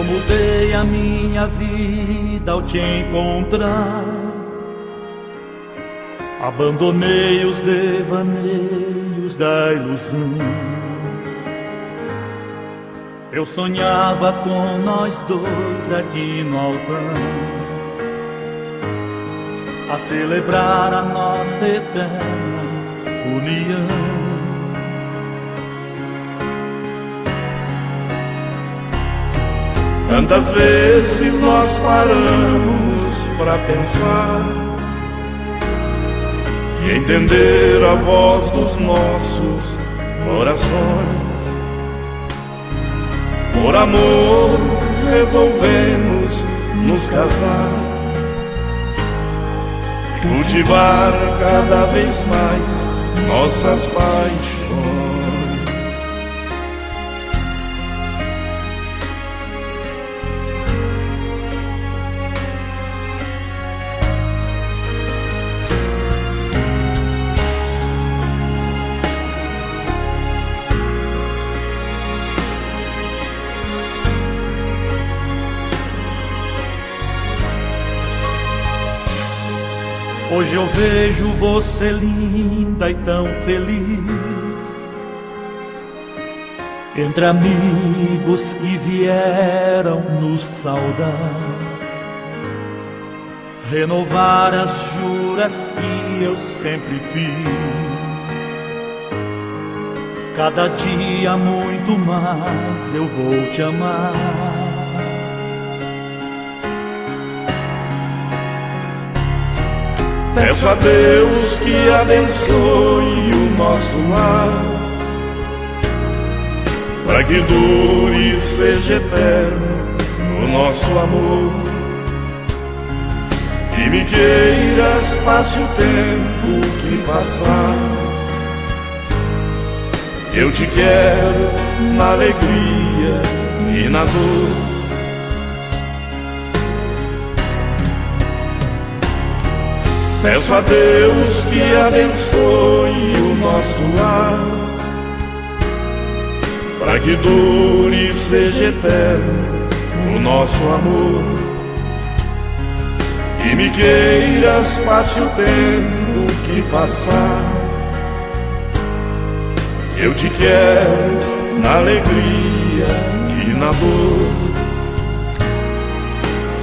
mudei a minha vida ao te encontrar. Abandonei os devaneios da ilusão. Eu sonhava com nós dois aqui no altar, a celebrar a nossa eterna união. Tantas vezes nós paramos para pensar e entender a voz dos nossos corações. Por amor resolvemos nos casar, cultivar cada vez mais nossas paixões. Hoje eu vejo você linda e tão feliz, entre amigos que vieram nos saudar, renovar as juras que eu sempre fiz. Cada dia muito mais eu vou te amar. Peço a Deus que abençoe o nosso lar, para que dure e seja eterno o nosso amor. E me queiras, passe o tempo que passar. Eu te quero na alegria e na dor. Peço a Deus que abençoe o nosso lar, para que dure e seja eterno o nosso amor. E me queiras, passe o tempo que passar. Eu te quero na alegria e na dor.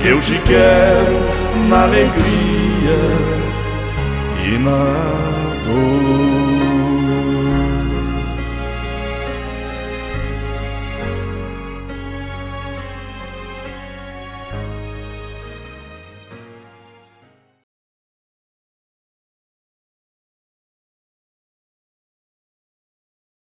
Eu te quero na alegria e na